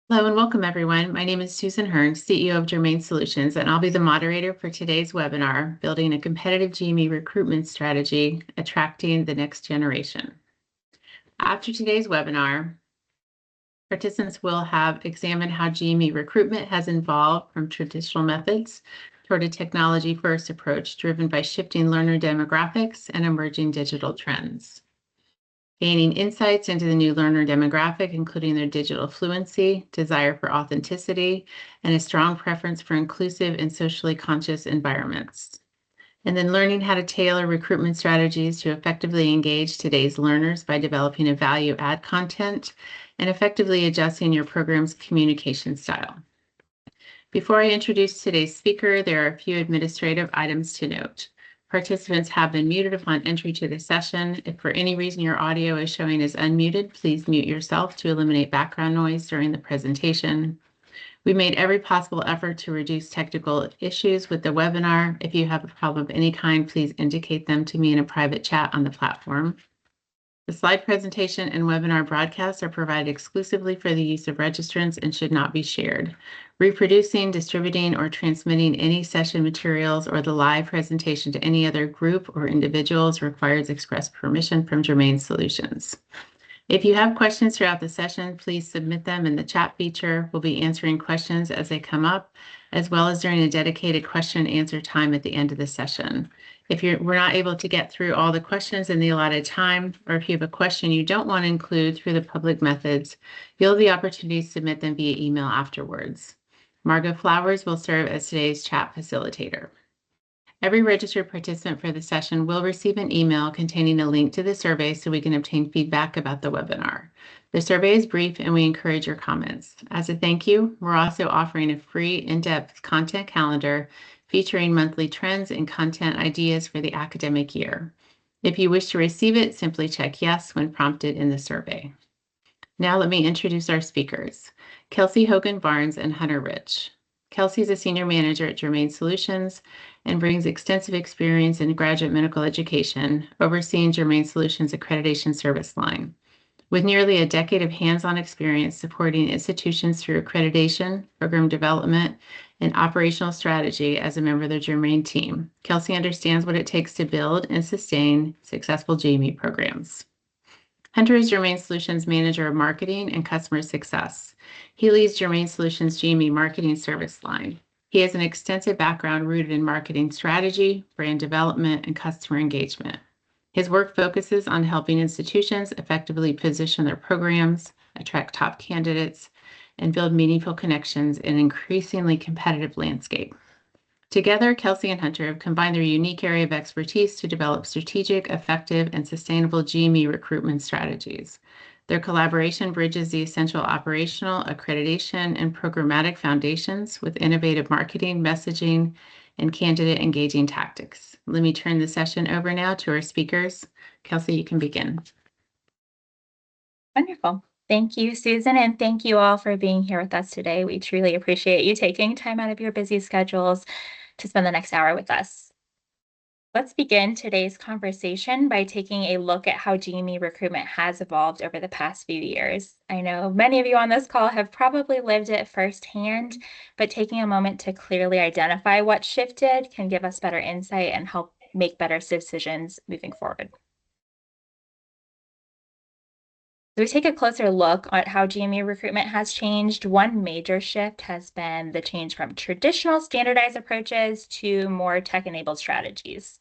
Hello and welcome everyone. My name is Susan Hearn, CEO of Germane Solutions, and I'll be the moderator for today's webinar, Building a Competitive GME Recruitment Strategy, Attracting the Next Generation. After today's webinar, participants will have examined how GME recruitment has evolved from traditional methods toward a technology-first approach driven by shifting learner demographics and emerging digital trends. Gaining insights into the new learner demographic, including their digital fluency, desire for authenticity, and a strong preference for inclusive and socially conscious environments. And then learning how to tailor recruitment strategies to effectively engage today's learners by developing a value-add content and effectively adjusting your program's communication style. Before I introduce today's speaker, there are a few administrative items to note. Participants have been muted upon entry to the session. If for any reason your audio is showing as unmuted, please mute yourself to eliminate background noise during the presentation. We made every possible effort to reduce technical issues with the webinar. If you have a problem of any kind, please indicate them to me in a private chat on the platform. The slide presentation and webinar broadcasts are provided exclusively for the use of registrants and should not be shared. Reproducing, distributing, or transmitting any session materials or the live presentation to any other group or individuals requires express permission from Germane Solutions. If you have questions throughout the session, please submit them in the chat feature. We'll be answering questions as they come up, as well as during a dedicated question and answer time at the end of the session. If we're not able to get through all the questions in the allotted time, or if you have a question you don't want to include through the public methods, you'll have the opportunity to submit them via email afterwards. Margot Flowers will serve as today's chat facilitator. Every registered participant for the session will receive an email containing a link to the survey so we can obtain feedback about the webinar. The survey is brief and we encourage your comments. As a thank you, we're also offering a free in-depth content calendar featuring monthly trends and content ideas for the academic year. If you wish to receive it, simply check yes when prompted in the survey. Now let me introduce our speakers, Kelsey Barnes and Hunter Rich. Kelsey is a senior manager at Germane Solutions and brings extensive experience in graduate medical education, overseeing Germane Solutions' accreditation service line. With nearly a decade of hands-on experience supporting institutions through accreditation, program development, and operational strategy as a member of the Germane team, Kelsey understands what it takes to build and sustain successful GME programs. Hunter is Germane Solutions Manager of Marketing and Customer Success. He leads Germane Solutions GME Marketing Service line. He has an extensive background rooted in marketing strategy, brand development, and customer engagement. His work focuses on helping institutions effectively position their programs, attract top candidates, and build meaningful connections in an increasingly competitive landscape. Together, Kelsey and Hunter have combined their unique area of expertise to develop strategic, effective, and sustainable GME recruitment strategies. Their collaboration bridges the essential operational, accreditation, and programmatic foundations with innovative marketing, messaging, and candidate engaging tactics. Let me turn the session over now to our speakers. Kelsey, you can begin. Wonderful. Thank you, Susan, and thank you all for being here with us today. We truly appreciate you taking time out of your busy schedules to spend the next hour with us. Let's begin today's conversation by taking a look at how GME recruitment has evolved over the past few years. I know many of you on this call have probably lived it firsthand, but taking a moment to clearly identify what shifted can give us better insight and help make better decisions moving forward. So we take a closer look at how GME recruitment has changed. One major shift has been the change from traditional standardized approaches to more tech-enabled strategies.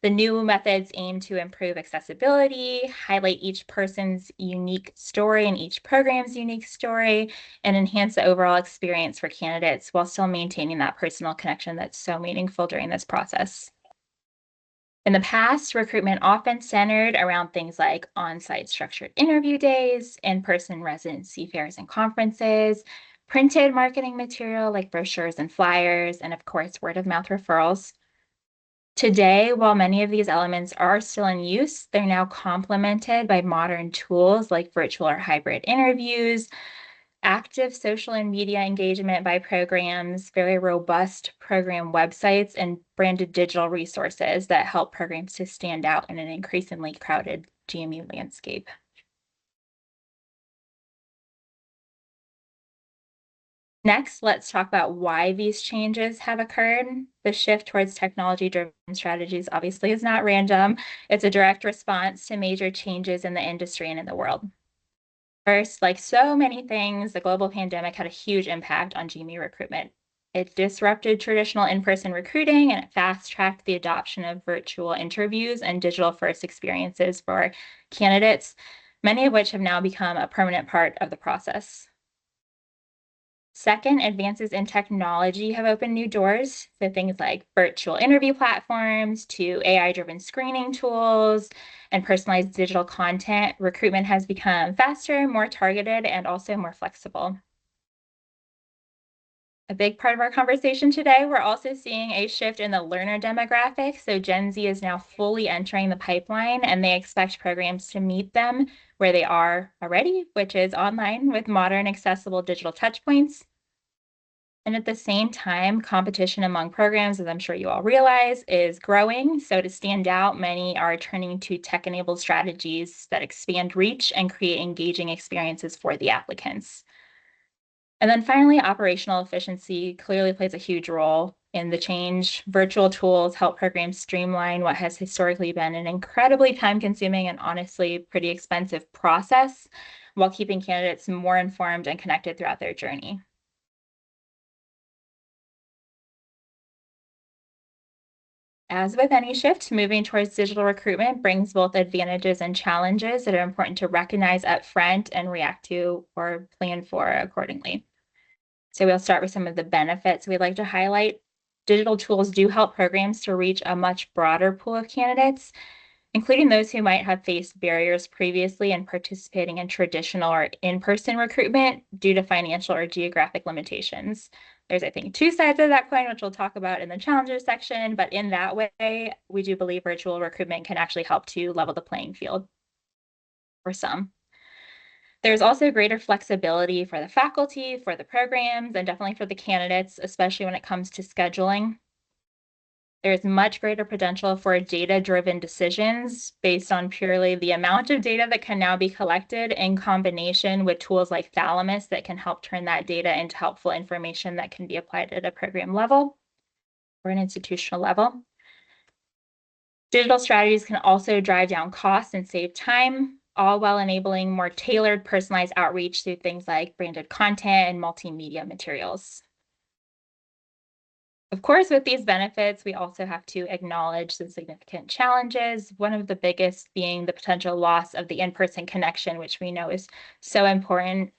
The new methods aim to improve accessibility, highlight each person's unique story and each program's unique story, and enhance the overall experience for candidates while still maintaining that personal connection that's so meaningful during this process. In the past, recruitment often centered around things like on-site structured interview days, in-person residency fairs and conferences, printed marketing material like brochures and flyers, and of course, word-of-mouth referrals. Today, while many of these elements are still in use, they're now complemented by modern tools like virtual or hybrid interviews, active social and media engagement by programs, very robust program websites, and branded digital resources that help programs to stand out in an increasingly crowded GME landscape. Next, let's talk about why these changes have occurred. The shift towards technology-driven strategies obviously is not random. It's a direct response to major changes in the industry and in the world. First, like so many things, the global pandemic had a huge impact on GME recruitment. It disrupted traditional in-person recruiting and it fast-tracked the adoption of virtual interviews and digital-first experiences for candidates, many of which have now become a permanent part of the process. Second, advances in technology have opened new doors. So things like virtual interview platforms to AI-driven screening tools and personalized digital content, recruitment has become faster, more targeted, and also more flexible. A big part of our conversation today, we're also seeing a shift in the learner demographic. So Gen Z is now fully entering the pipeline and they expect programs to meet them where they are already, which is online with modern, accessible digital touchpoints. And at the same time, competition among programs, as I'm sure you all realize, is growing. So to stand out, many are turning to tech-enabled strategies that expand reach and create engaging experiences for the applicants. And then finally, operational efficiency clearly plays a huge role in the change. Virtual tools help programs streamline what has historically been an incredibly time-consuming and honestly pretty expensive process, while keeping candidates more informed and connected throughout their journey. As with any shift, moving towards digital recruitment brings both advantages and challenges that are important to recognize upfront and react to or plan for accordingly. So we'll start with some of the benefits we'd like to highlight. Digital tools do help programs to reach a much broader pool of candidates, including those who might have faced barriers previously in participating in traditional or in-person recruitment due to financial or geographic limitations. There's, I think, two sides of that coin, which we'll talk about in the challenges section, but in that way, we do believe virtual recruitment can actually help to level the playing field for some. There's also greater flexibility for the faculty, for the programs, and definitely for the candidates, especially when it comes to scheduling. There's much greater potential for data-driven decisions based on purely the amount of data that can now be collected in combination with tools like Thalamus that can help turn that data into helpful information that can be applied at a program level or an institutional level. Digital strategies can also drive down costs and save time, all while enabling more tailored, personalized outreach through things like branded content and multimedia materials. Of course, with these benefits, we also have to acknowledge some significant challenges, one of the biggest being the potential loss of the in-person connection, which we know is so important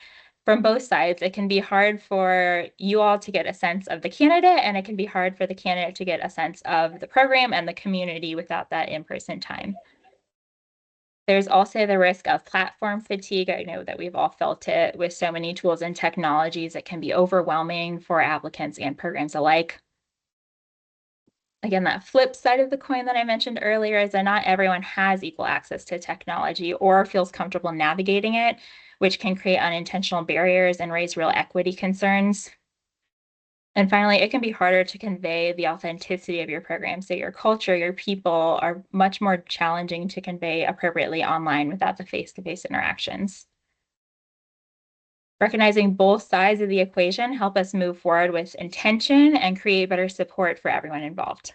from both sides. It can be hard for you all to get a sense of the candidate, and it can be hard for the candidate to get a sense of the program and the community without that in-person time. There's also the risk of platform fatigue. I know that we've all felt it with so many tools and technologies. It can be overwhelming for applicants and programs alike. Again, that flip side of the coin that I mentioned earlier is that not everyone has equal access to technology or feels comfortable navigating it, which can create unintentional barriers and raise real equity concerns. And finally, it can be harder to convey the authenticity of your program. So your culture, your people are much more challenging to convey appropriately online without the face-to-face interactions. Recognizing both sides of the equation help us move forward with intention and create better support for everyone involved.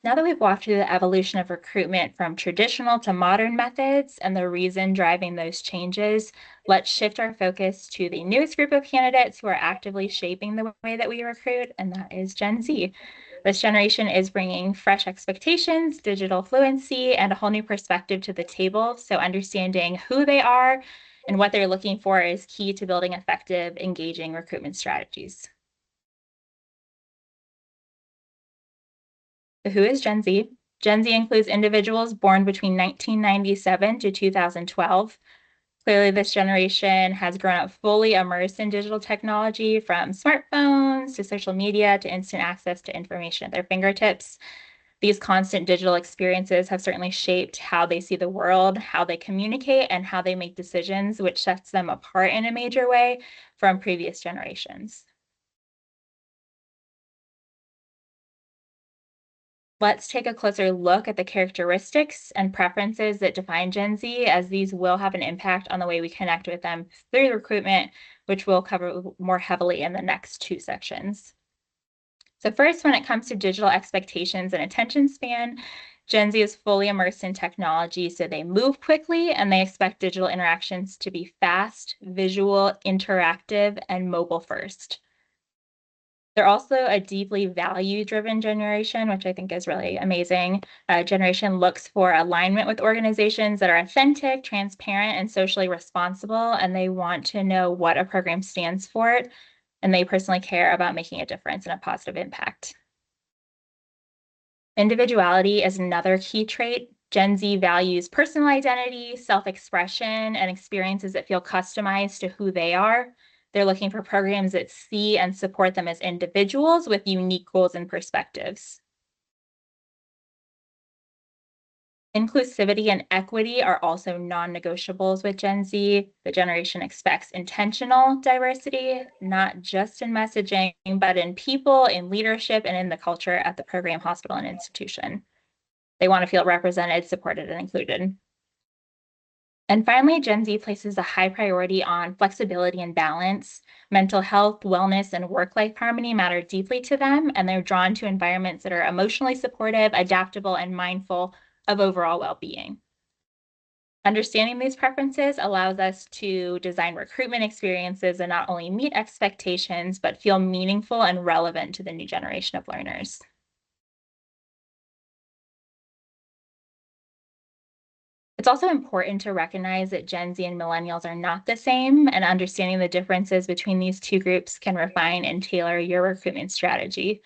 Now that we've walked through the evolution of recruitment from traditional to modern methods and the reason driving those changes, let's shift our focus to the newest group of candidates who are actively shaping the way that we recruit, and that is Gen Z. This generation is bringing fresh expectations, digital fluency, and a whole new perspective to the table. So understanding who they are and what they're looking for is key to building effective, engaging recruitment strategies. So who is Gen Z? Gen Z includes individuals born between 1997 to 2012. Clearly, this generation has grown up fully immersed in digital technology, from smartphones to social media to instant access to information at their fingertips. These constant digital experiences have certainly shaped how they see the world, how they communicate, and how they make decisions, which sets them apart in a major way from previous generations. Let's take a closer look at the characteristics and preferences that define Gen Z, as these will have an impact on the way we connect with them through recruitment, which we'll cover more heavily in the next two sections. So first, when it comes to digital expectations and attention span, Gen Z is fully immersed in technology, so they move quickly and they expect digital interactions to be fast, visual, interactive, and mobile first. They're also a deeply value-driven generation, which I think is really amazing. Generation looks for alignment with organizations that are authentic, transparent, and socially responsible, and they want to know what a program stands for, and they personally care about making a difference and a positive impact. Individuality is another key trait. Gen Z values personal identity, self-expression, and experiences that feel customized to who they are. They're looking for programs that see and support them as individuals with unique goals and perspectives. Inclusivity and equity are also non-negotiables with Gen Z. The generation expects intentional diversity, not just in messaging, but in people, in leadership, and in the culture at the program, hospital, and institution. They want to feel represented, supported, and included. And finally, Gen Z places a high priority on flexibility and balance. Mental health, wellness, and work-life harmony matter deeply to them, and they're drawn to environments that are emotionally supportive, adaptable, and mindful of overall well-being. Understanding these preferences allows us to design recruitment experiences that not only meet expectations, but feel meaningful and relevant to the new generation of learners. It's also important to recognize that Gen Z and millennials are not the same, and understanding the differences between these two groups can refine and tailor your recruitment strategy.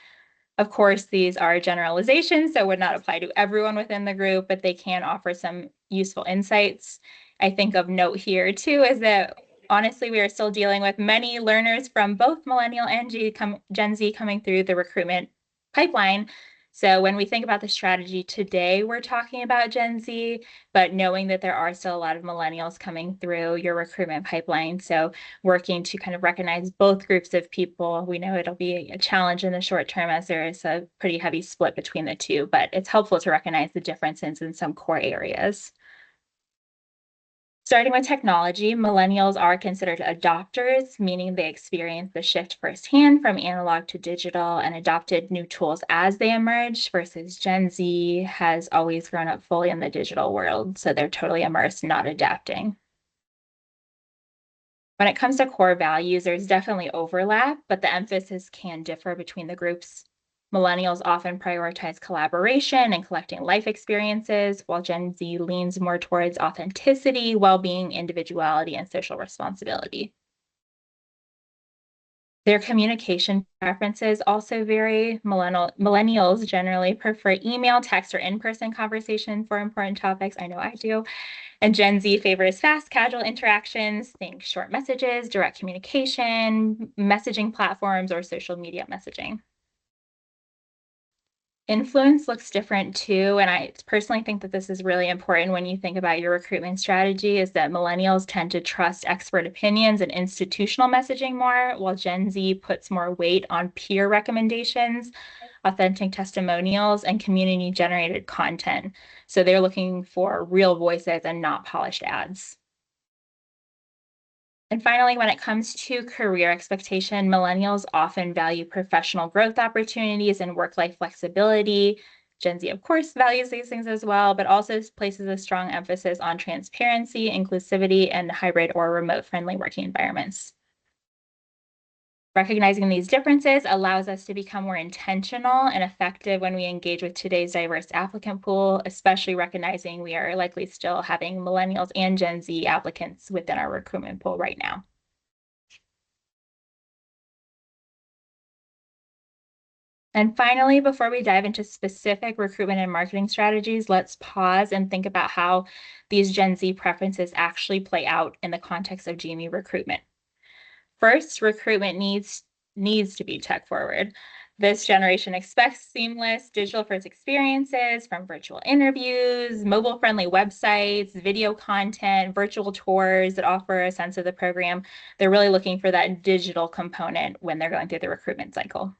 Of course, these are generalizations, so would not apply to everyone within the group, but they can offer some useful insights. I think of note here too is that honestly, we are still dealing with many learners from both millennial and Gen Z coming through the recruitment pipeline. So when we think about the strategy today, we're talking about Gen Z, but knowing that there are still a lot of millennials coming through your recruitment pipeline. So working to kind of recognize both groups of people. We know it'll be a challenge in the short term as there is a pretty heavy split between the two, but it's helpful to recognize the differences in some core areas. Starting with technology, millennials are considered adopters, meaning they experience the shift firsthand from analog to digital and adopted new tools as they emerge, versus Gen Z has always grown up fully in the digital world, so they're totally immersed, not adapting. When it comes to core values, there's definitely overlap, but the emphasis can differ between the groups. Millennials often prioritize collaboration and collecting life experiences, while Gen Z leans more towards authenticity, well-being, individuality, and social responsibility. Their communication preferences also vary. Millennials generally prefer email, text, or in-person conversation for important topics. I know I do. And Gen Z favors fast, casual interactions, think short messages, direct communication, messaging platforms, or social media messaging. Influence looks different too, and I personally think that this is really important when you think about your recruitment strategy, is that millennials tend to trust expert opinions and institutional messaging more, while Gen Z puts more weight on peer recommendations, authentic testimonials, and community-generated content. So they're looking for real voices and not polished ads. And finally, when it comes to career expectation, millennials often value professional growth opportunities and work-life flexibility. Gen Z, of course, values these things as well, but also places a strong emphasis on transparency, inclusivity, and hybrid or remote-friendly working environments. Recognizing these differences allows us to become more intentional and effective when we engage with today's diverse applicant pool, especially recognizing we are likely still having millennials and Gen Z applicants within our recruitment pool right now. And finally, before we dive into specific recruitment and marketing strategies, let's pause and think about how these Gen Z preferences actually play out in the context of GME recruitment. First, recruitment needs to be tech forward. This generation expects seamless digital-first experiences, from virtual interviews, mobile-friendly websites, video content, virtual tours that offer a sense of the program. They're really looking for that digital component when they're going through the recruitment cycle.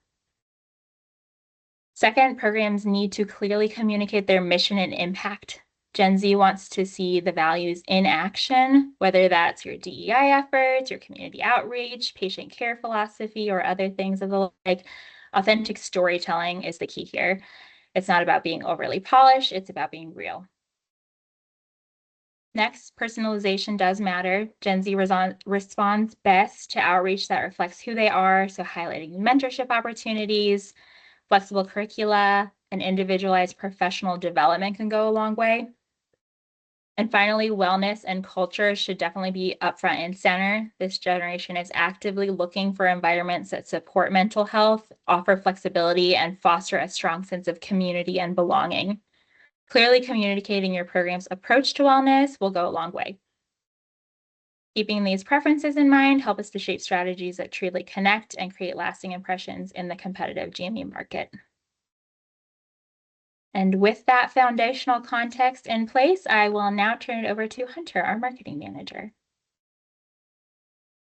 Second, programs need to clearly communicate their mission and impact. Gen Z wants to see the values in action, whether that's your DEI efforts, your community outreach, patient care philosophy, or other things of the like. Authentic storytelling is the key here. It's not about being overly polished, it's about being real. Next, personalization does matter. Gen Z responds best to outreach that reflects who they are, so highlighting mentorship opportunities, flexible curricula, and individualized professional development can go a long way. And finally, wellness and culture should definitely be upfront and center. This generation is actively looking for environments that support mental health, offer flexibility, and foster a strong sense of community and belonging. Clearly communicating your program's approach to wellness will go a long way. Keeping these preferences in mind help us to shape strategies that truly connect and create lasting impressions in the competitive GME market. And with that foundational context in place, I will now turn it over to Hunter, our marketing manager.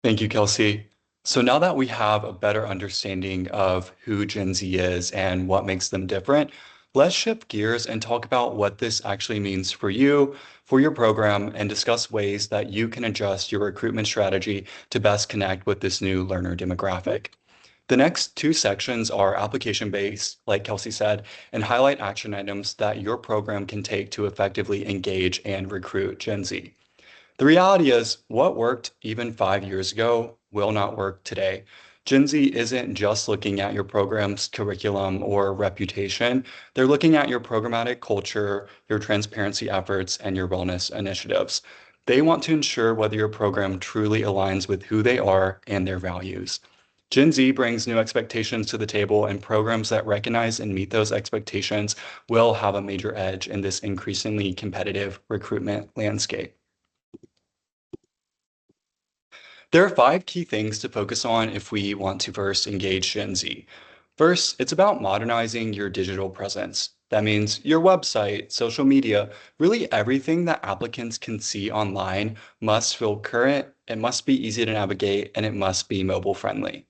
Thank you, Kelsey. So now that we have a better understanding of who Gen Z is and what makes them different, let's shift gears and talk about what this actually means for you, for your program, and discuss ways that you can adjust your recruitment strategy to best connect with this new learner demographic. The next two sections are application-based, like Kelsey said, and highlight action items that your program can take to effectively engage and recruit Gen Z. The reality is, what worked even 5 years ago will not work today. Gen Z isn't just looking at your program's curriculum or reputation. They're looking at your programmatic culture, your transparency efforts, and your wellness initiatives. They want to ensure whether your program truly aligns with who they are and their values. Gen Z brings new expectations to the table, and programs that recognize and meet those expectations will have a major edge in this increasingly competitive recruitment landscape. There are 5 key things to focus on if we want to first engage Gen Z. First, it's about modernizing your digital presence. That means your website, social media, really everything that applicants can see online must feel current, it must be easy to navigate, and it must be mobile friendly.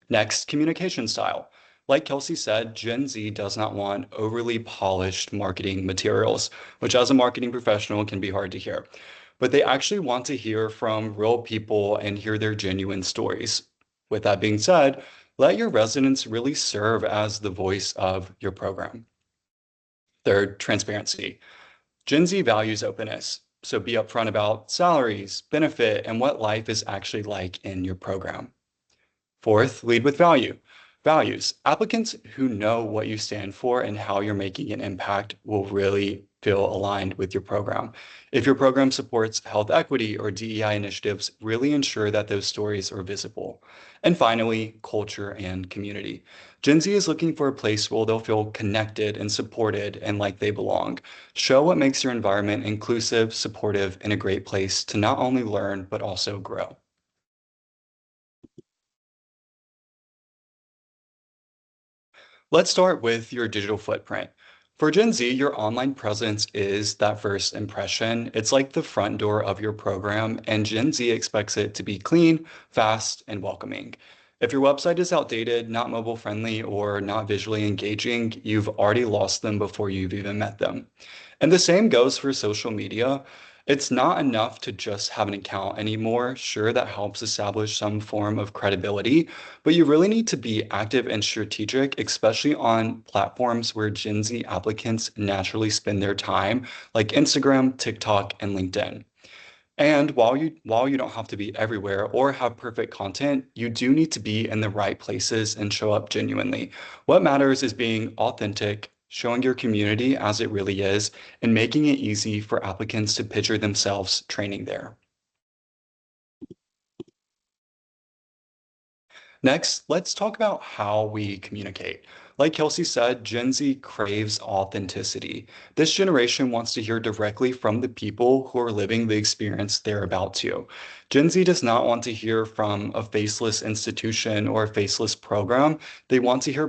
Next, communication style. Like Kelsey said, Gen Z does not want overly polished marketing materials, which as a marketing professional can be hard to hear. But they actually want to hear from real people and hear their genuine stories. With that being said, let your residents really serve as the voice of your program. Third, transparency. Gen Z values openness, so be upfront about salaries, benefit, and what life is actually like in your program. Fourth, lead with values. Applicants who know what you stand for and how you're making an impact will really feel aligned with your program. If your program supports health equity or DEI initiatives, really ensure that those stories are visible. And finally, culture and community. Gen Z is looking for a place where they'll feel connected and supported and like they belong. Show what makes your environment inclusive, supportive, and a great place to not only learn, but also grow. Let's start with your digital footprint. For Gen Z, your online presence is that first impression. It's like the front door of your program, and Gen Z expects it to be clean, fast, and welcoming. If your website is outdated, not mobile friendly, or not visually engaging, you've already lost them before you've even met them. And the same goes for social media. It's not enough to just have an account anymore. Sure, that helps establish some form of credibility, but you really need to be active and strategic, especially on platforms where Gen Z applicants naturally spend their time, like Instagram, TikTok, and LinkedIn. And while you don't have to be everywhere or have perfect content, you do need to be in the right places and show up genuinely. What matters is being authentic, showing your community as it really is, and making it easy for applicants to picture themselves training there. Next, let's talk about how we communicate. Like Kelsey said, Gen Z craves authenticity. This generation wants to hear directly from the people who are living the experience they're about to. Gen Z does not want to hear from a faceless institution or a faceless program. They want to hear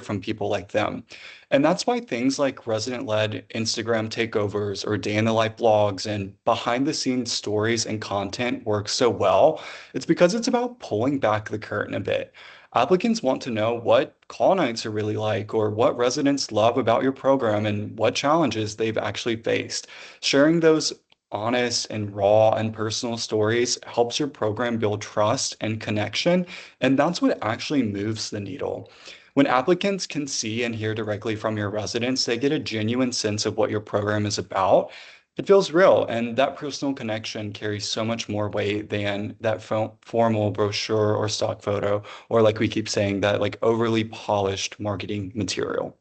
from people like them. And that's why things like resident-led Instagram takeovers or day in the life vlogs and behind the scenes stories and content work so well. It's because it's about pulling back the curtain a bit. Applicants want to know what call nights are really like, or what residents love about your program and what challenges they've actually faced. Sharing those honest and raw and personal stories helps your program build trust and connection, and that's what actually moves the needle. When applicants can see and hear directly from your residents, they get a genuine sense of what your program is about. It feels real, and that personal connection carries so much more weight than that formal brochure or stock photo, or like we keep saying, that like overly polished marketing material.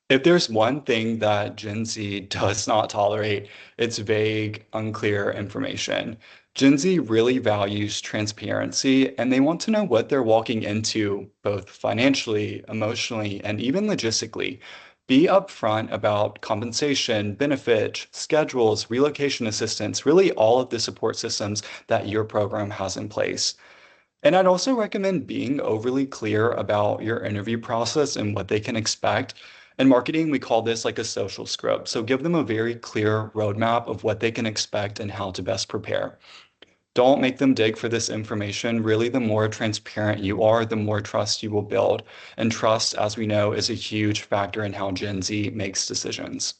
If there's one thing that Gen Z does not tolerate, it's vague, unclear information. Gen Z really values transparency, and they want to know what they're walking into, both financially, emotionally, and even logistically. Be upfront about compensation, benefits, schedules, relocation assistance, really all of the support systems that your program has in place. And I'd also recommend being overly clear about your interview process and what they can expect. In marketing, we call this like a social script. So give them a very clear roadmap of what they can expect and how to best prepare. Don't make them dig for this information. Really, the more transparent you are, the more trust you will build. And trust, as we know, is a huge factor in how Gen Z makes decisions.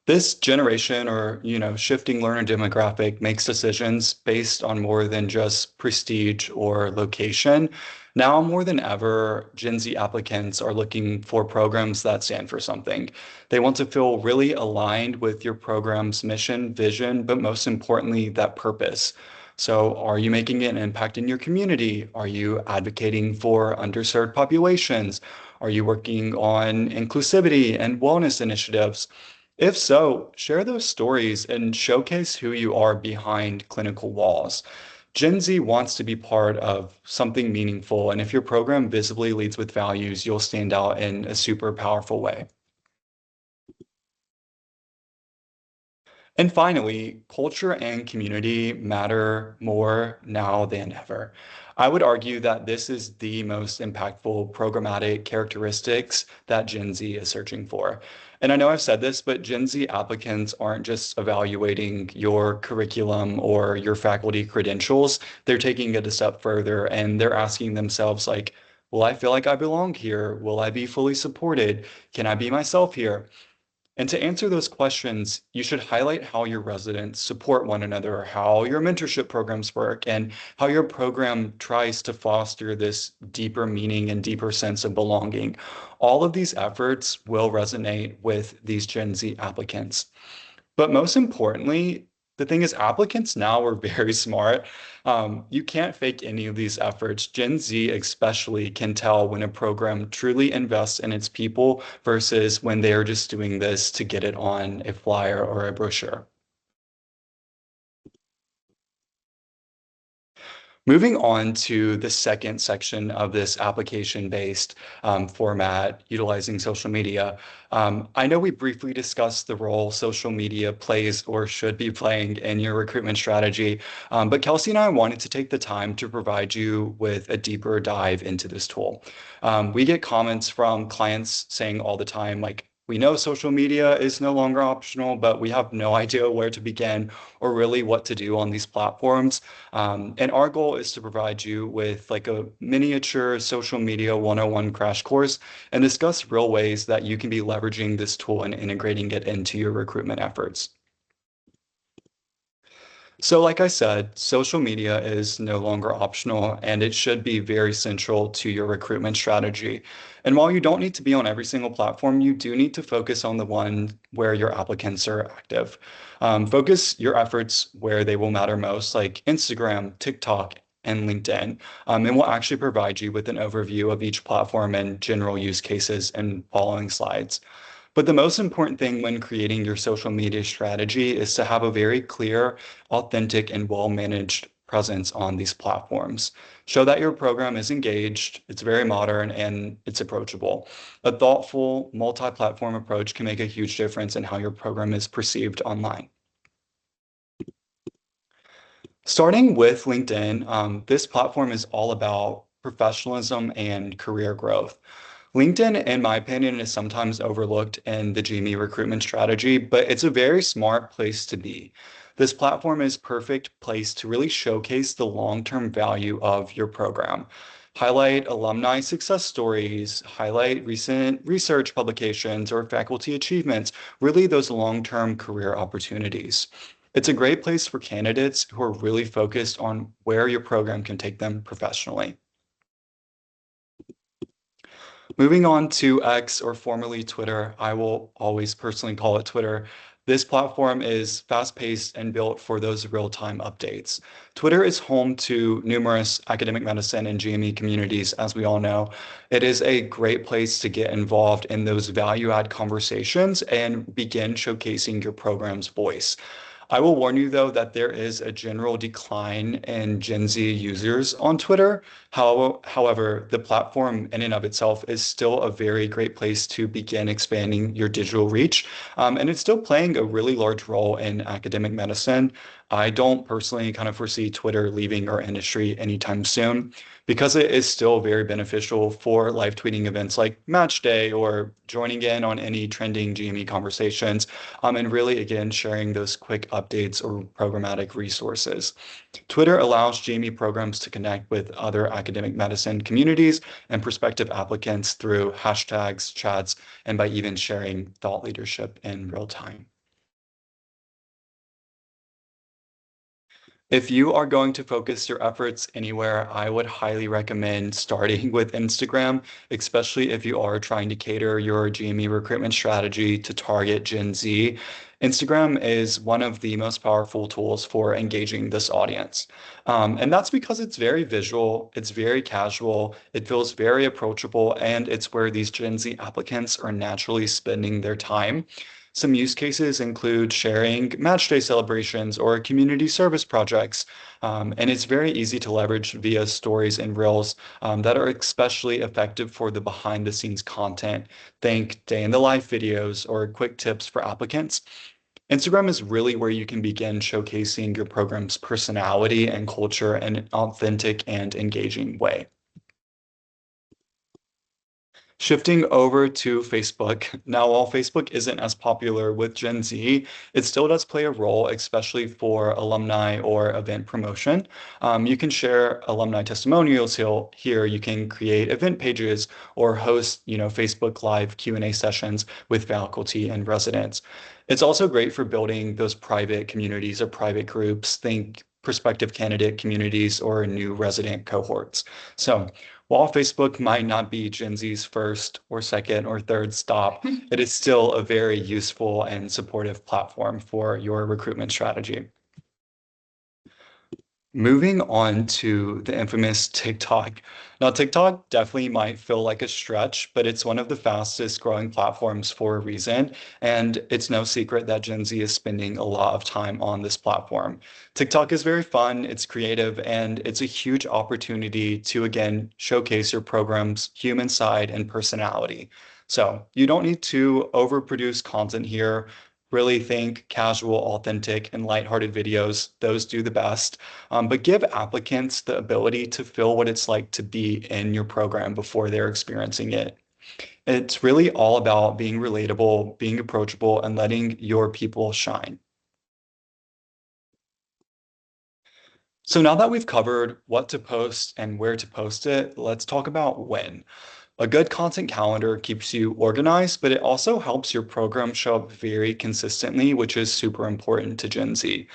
This generation, or shifting learner demographic, makes decisions based on more than just prestige or location. Now more than ever, Gen Z applicants are looking for programs that stand for something. They want to feel really aligned with your program's mission, vision, but most importantly, that purpose. So are you making an impact in your community? Are you advocating for underserved populations? Are you working on inclusivity and wellness initiatives? If so, share those stories and showcase who you are behind clinical walls. Gen Z wants to be part of something meaningful, and if your program visibly leads with values, you'll stand out in a super powerful way. And finally, culture and community matter more now than ever. I would argue that this is the most impactful programmatic characteristics that Gen Z is searching for. And I know I've said this, but Gen Z applicants aren't just evaluating your curriculum or your faculty credentials. They're taking it a step further, and they're asking themselves, like, will I feel like I belong here? Will I be fully supported? Can I be myself here? And to answer those questions, you should highlight how your residents support one another, how your mentorship programs work, and how your program tries to foster this deeper meaning and deeper sense of belonging. All of these efforts will resonate with these Gen Z applicants. But most importantly, the thing is, applicants now are very smart. You can't fake any of these efforts. Gen Z especially can tell when a program truly invests in its people versus when they are just doing this to get it on a flyer or a brochure. Moving on to the second section of this application-based format, utilizing social media. I know we briefly discussed the role social media plays or should be playing in your recruitment strategy, but Kelsey and I wanted to take the time to provide you with a deeper dive into this tool. We get comments from clients saying all the time, like, we know social media is no longer optional, but we have no idea where to begin or really what to do on these platforms. And our goal is to provide you with like a miniature social media 101 crash course and discuss real ways that you can be leveraging this tool and integrating it into your recruitment efforts. So like I said, social media is no longer optional, and it should be very central to your recruitment strategy. And while you don't need to be on every single platform, you do need to focus on the one where your applicants are active. Focus your efforts where they will matter most, like Instagram, TikTok, and LinkedIn. And we'll actually provide you with an overview of each platform and general use cases in following slides. But the most important thing when creating your social media strategy is to have a very clear, authentic, and well-managed presence on these platforms. Show that your program is engaged, it's very modern, and it's approachable. A thoughtful, multi-platform approach can make a huge difference in how your program is perceived online. Starting with LinkedIn, this platform is all about professionalism and career growth. LinkedIn, in my opinion, is sometimes overlooked in the GME recruitment strategy, but it's a very smart place to be. This platform is perfect place to really showcase the long-term value of your program. Highlight alumni success stories, highlight recent research publications or faculty achievements, really those long-term career opportunities. It's a great place for candidates who are really focused on where your program can take them professionally. Moving on to X, or formerly Twitter, I will always personally call it Twitter. This platform is fast-paced and built for those real-time updates. Twitter is home to numerous academic medicine and GME communities, as we all know. It is a great place to get involved in those value-add conversations and begin showcasing your program's voice. I will warn you, though, that there is a general decline in Gen Z users on Twitter. However, the platform in and of itself is still a very great place to begin expanding your digital reach. And it's still playing a really large role in academic medicine. I don't personally kind of foresee Twitter leaving our industry anytime soon because it is still very beneficial for live tweeting events like Match Day or joining in on any trending GME conversations, and really, again, sharing those quick updates or programmatic resources. Twitter allows GME programs to connect with other academic medicine communities and prospective applicants through hashtags, chats, and by even sharing thought leadership in real time. If you are going to focus your efforts anywhere, I would highly recommend starting with Instagram, especially if you are trying to cater your GME recruitment strategy to target Gen Z. Instagram is one of the most powerful tools for engaging this audience. And that's because it's very visual, it's very casual, it feels very approachable, and it's where these Gen Z applicants are naturally spending their time. Some use cases include sharing match day celebrations or community service projects. And it's very easy to leverage via stories and reels that are especially effective for the behind the scenes content. Think day in the life videos or quick tips for applicants. Instagram is really where you can begin showcasing your program's personality and culture in an authentic and engaging way. Shifting over to Facebook. Now, while Facebook isn't as popular with Gen Z, it still does play a role, especially for alumni or event promotion. You can share alumni testimonials here. You can create event pages or host, Facebook Live Q&A sessions with faculty and residents. It's also great for building those private communities or private groups. Think prospective candidate communities or new resident cohorts. So while Facebook might not be Gen Z's first or second or third stop, it is still a very useful and supportive platform for your recruitment strategy. Moving on to the infamous TikTok. Now, TikTok definitely might feel like a stretch, but it's one of the fastest growing platforms for a reason. And it's no secret that Gen Z is spending a lot of time on this platform. TikTok is very fun, it's creative, and it's a huge opportunity to, again, showcase your program's human side and personality. So you don't need to overproduce content here. Really think casual, authentic, and lighthearted videos. Those do the best. But give applicants the ability to feel what it's like to be in your program before they're experiencing it. It's really all about being relatable, being approachable, and letting your people shine. So now that we've covered what to post and where to post it, let's talk about when. A good content calendar keeps you organized, but it also helps your program show up very consistently, which is super important to Gen Z.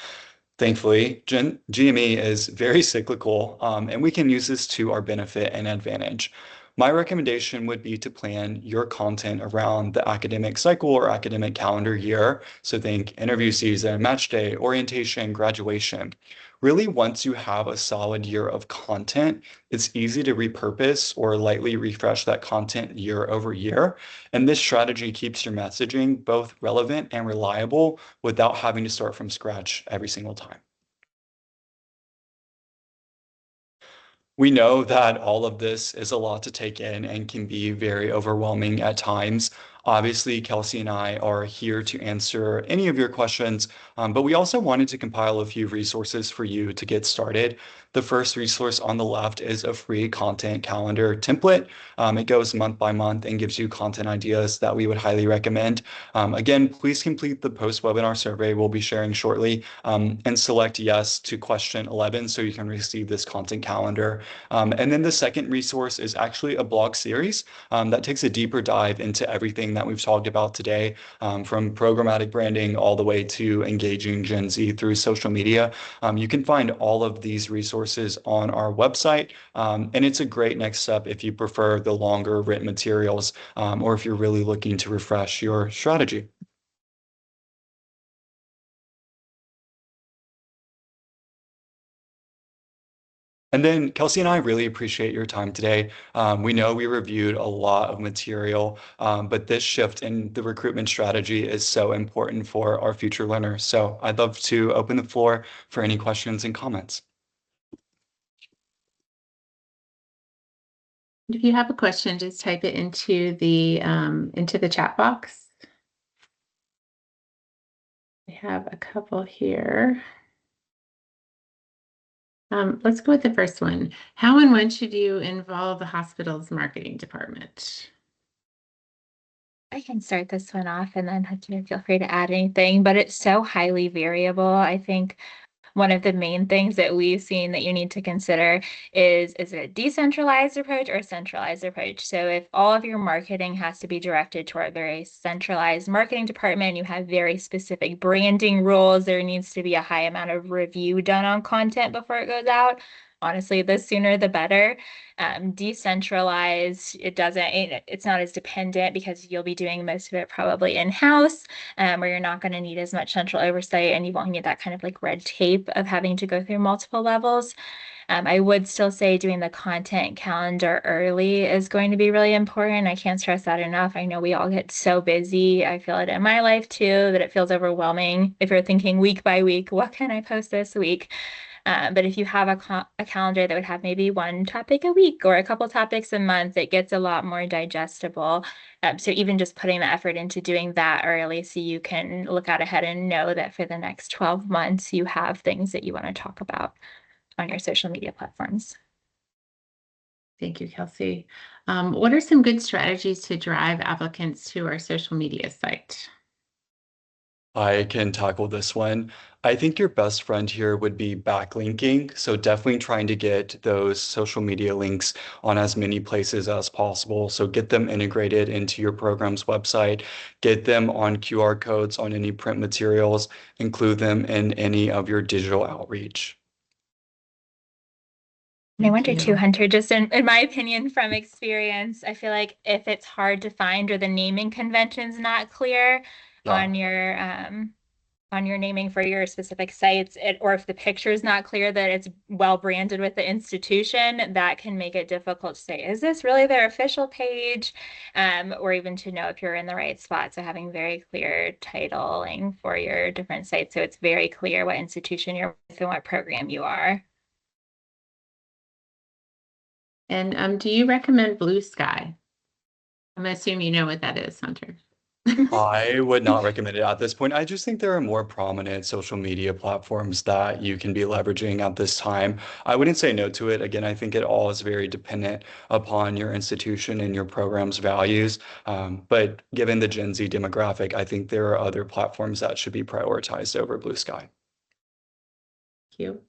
Thankfully, GME is very cyclical, and we can use this to our benefit and advantage. My recommendation would be to plan your content around the academic cycle or academic calendar year. So think interview season, match day, orientation, graduation. Really, once you have a solid year of content, it's easy to repurpose or lightly refresh that content year over year. And this strategy keeps your messaging both relevant and reliable without having to start from scratch every single time. We know that all of this is a lot to take in and can be very overwhelming at times. Obviously, Kelsey and I are here to answer any of your questions, but we also wanted to compile a few resources for you to get started. The first resource on the left is a free content calendar template. It goes month by month and gives you content ideas that we would highly recommend. Again, please complete the post-webinar survey we'll be sharing shortly and select yes to question 11 so you can receive this content calendar. And then the second resource is actually a blog series that takes a deeper dive into everything that we've talked about today, from programmatic branding all the way to engaging Gen Z through social media. You can find all of these resources on our website, and it's a great next step if you prefer the longer written materials or if you're really looking to refresh your strategy. And then Kelsey and I really appreciate your time today. We know we reviewed a lot of material, but this shift in the recruitment strategy is so important for our future learners. So I'd love to open the floor for any questions and comments. If you have a question, just type it into the chat box. We have a couple here. Let's go with the first one. How and when should you involve the hospital's marketing department? I can start this one off and then Hakeem, feel free to add anything, but it's so highly variable. I think one of the main things that we've seen that you need to consider is it a decentralized approach or a centralized approach? So if all of your marketing has to be directed toward a very centralized marketing department, you have very specific branding rules, there needs to be a high amount of review done on content before it goes out. Honestly, the sooner the better. Decentralized, it's not as dependent because you'll be doing most of it probably in-house, where you're not going to need as much central oversight and you won't need that kind of like red tape of having to go through multiple levels. I would still say doing the content calendar early is going to be really important. I can't stress that enough. I know we all get so busy. I feel it in my life too, that it feels overwhelming if you're thinking week by week, what can I post this week? But if you have a calendar that would have maybe one topic a week or a couple topics a month, it gets a lot more digestible. So even just putting the effort into doing that early so you can look out ahead and know that for the next 12 months, you have things that you want to talk about on your social media platforms. Thank you, Kelsey. What are some good strategies to drive applicants to our social media site? I can tackle this one. I think your best friend here would be backlinking. So definitely trying to get those social media links on as many places as possible. So get them integrated into your program's website, get them on QR codes on any print materials, include them in any of your digital outreach. And I wonder too, Hunter, just in my opinion from experience, I feel like if it's hard to find or the naming convention's not clear on your naming for your specific sites, or if the picture is not clear that it's well branded with the institution, that can make it difficult to say, is this really their official page? Or even to know if you're in the right spot. So having very clear titling for your different sites, so it's very clear what institution you're with and what program you are. And do you recommend Blue Sky? I'm gonna assume you know what that is, Hunter. I would not recommend it at this point. I just think there are more prominent social media platforms that you can be leveraging at this time. I wouldn't say no to it. Again, I think it all is very dependent upon your institution and your program's values. But given the Gen Z demographic, I think there are other platforms that should be prioritized over Blue Sky. Thank you.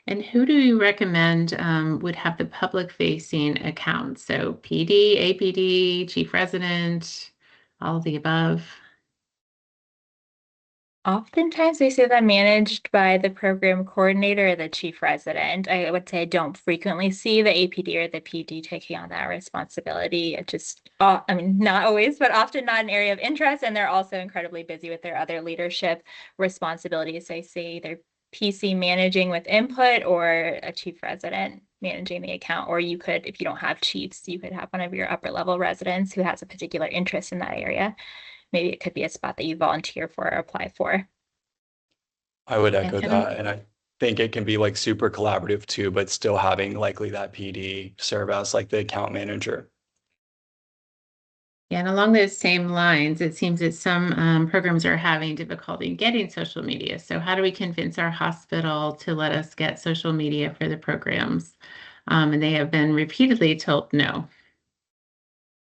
And who do you recommend would have the public-facing accounts? So PD, APD, chief resident, all of the above. Oftentimes we see them managed by the program coordinator or the chief resident. I would say I don't frequently see the APD or the PD taking on that responsibility. It just, I mean, not always, but often not an area of interest. And they're also incredibly busy with their other leadership responsibilities. So I see either PC managing with input or a chief resident managing the account. Or you could, if you don't have chiefs, you could have one of your upper level residents who has a particular interest in that area. Maybe it could be a spot that you volunteer for or apply for. I would echo And that. And I think it can be like super collaborative too, but still having likely that PD serve as like the account manager. Yeah, and along those same lines, it seems that some programs are having difficulty getting social media. So how do we convince our hospital to let us get social media for the programs? And they have been repeatedly told no.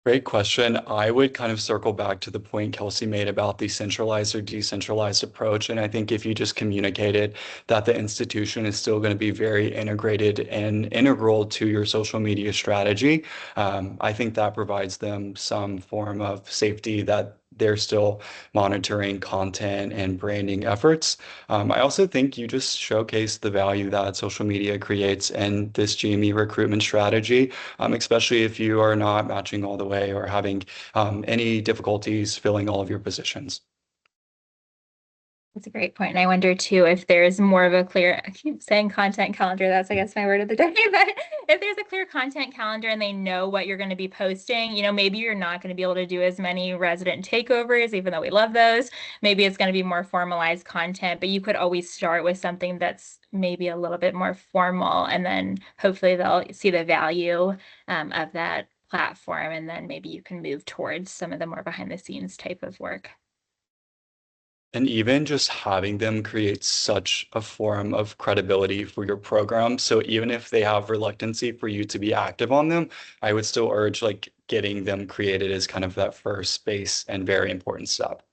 Great question. I would kind of circle back to the point Kelsey made about the centralized or decentralized approach. And I think if you just communicated that the institution is still going to be very integrated and integral to your social media strategy, I think that provides them some form of safety that they're still monitoring content and branding efforts. I also think you just showcase the value that social media creates in this GME recruitment strategy, especially if you are not matching all the way or having any difficulties filling all of your positions. That's a great point. And I wonder too if there's more of a clear, I keep saying content calendar, that's I guess my word of the day, but if there's a clear content calendar and they know what you're going to be posting, maybe you're not going to be able to do as many resident takeovers, even though we love those. Maybe it's going to be more formalized content, but you could always start with something that's maybe a little bit more formal, and then hopefully they'll see the value of that platform, and then maybe you can move towards some of the more behind the scenes type of work. And even just having them creates such a form of credibility for your program. So even if they have reluctancy for you to be active on them, I would still urge like getting them created as kind of that first space and very important step.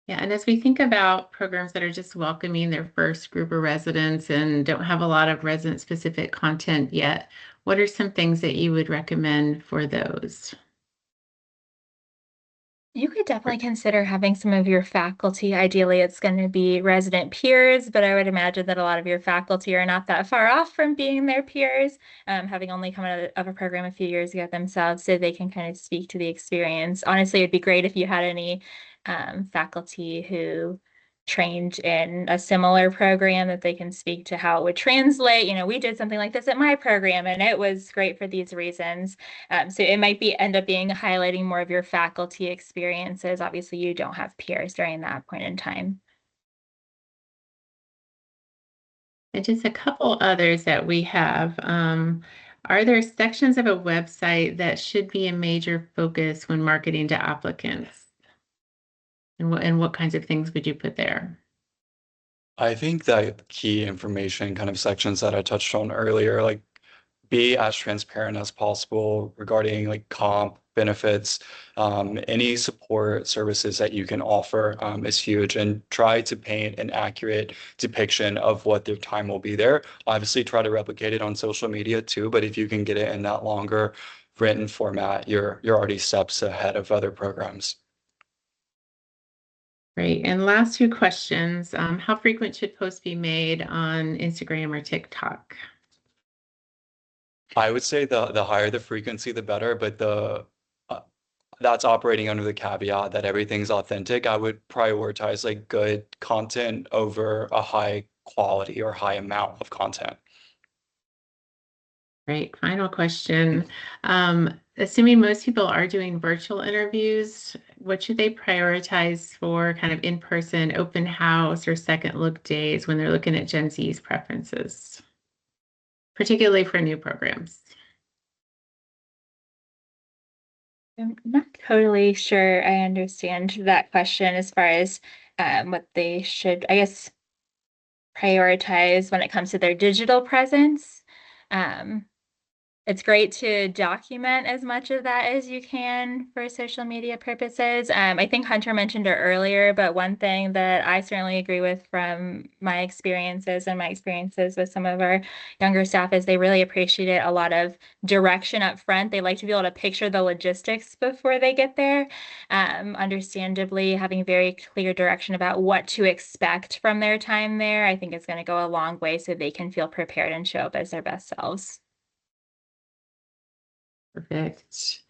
Yeah, and as we think about programs that are just welcoming their first group of residents and don't have a lot of resident-specific content yet, what are some things that you would recommend for those? You could definitely consider having some of your faculty. Ideally, it's going to be resident peers, but I would imagine that a lot of your faculty are not that far off from being their peers, having only come out of a program a few years ago themselves, so they can kind of speak to the experience. Honestly, it'd be great if you had any faculty who trained in a similar program that they can speak to how it would translate. We did something like this at my program and it was great for these reasons. So it might end up being highlighting more of your faculty experiences. Obviously, you don't have peers during that point in time. And just a couple others that we have. Are there sections of a website that should be a major focus when marketing to applicants? And what kinds of things would you put there? I think that key information kind of sections that I touched on earlier, like be as transparent as possible regarding like comp benefits, any support services that you can offer is huge, and try to paint an accurate depiction of what their time will be there. Obviously try to replicate it on social media too, but if you can get it in that longer written format, you're already steps ahead of other programs. Great. And last two questions. How frequent should posts be made on Instagram or TikTok? I would say the higher the frequency, the better, but the uh, that's operating under the caveat that everything's authentic. I would prioritize like good content over a high quality or high amount of content. Great. Final question. Assuming most people are doing virtual interviews, what should they prioritize for kind of in-person open house or second look days when they're looking at Gen Z's preferences, particularly for new programs? I'm not totally sure I understand that question as far as what they should, I guess, prioritize when it comes to their digital presence. Um, It's great to document as much of that as you can for social media purposes. I think Hunter mentioned it earlier, but one thing that I certainly agree with from my experiences and my experiences with some of our younger staff is they really appreciate a lot of direction up front. They like to be able to picture the logistics before they get there. Understandably, having very clear direction about what to expect from their time there, I think is going to go a long way so they can feel prepared and show up as their best selves. Perfect.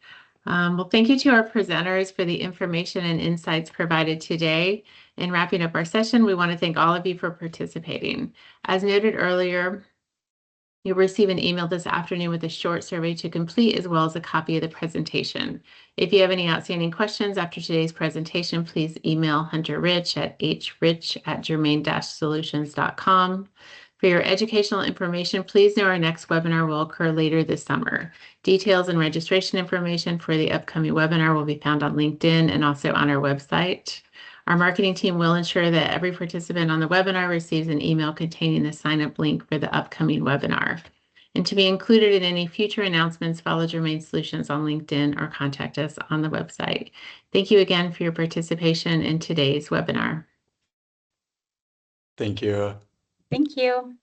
Well, thank you to our presenters for the information and insights provided today. In wrapping up our session, we want to thank all of you for participating. As noted earlier, you'll receive an email this afternoon with a short survey to complete, as well as a copy of the presentation. If you have any outstanding questions after today's presentation, please email Hunter Rich at hrich@germane-solutions.com. For your educational information, please know our next webinar will occur later this summer. Details and registration information for the upcoming webinar will be found on LinkedIn and also on our website. Our marketing team will ensure that every participant on the webinar receives an email containing the sign-up link for the upcoming webinar. And to be included in any future announcements, follow Germane Solutions on LinkedIn or contact us on the website. Thank you again for your participation in today's webinar. Thank you. Thank you.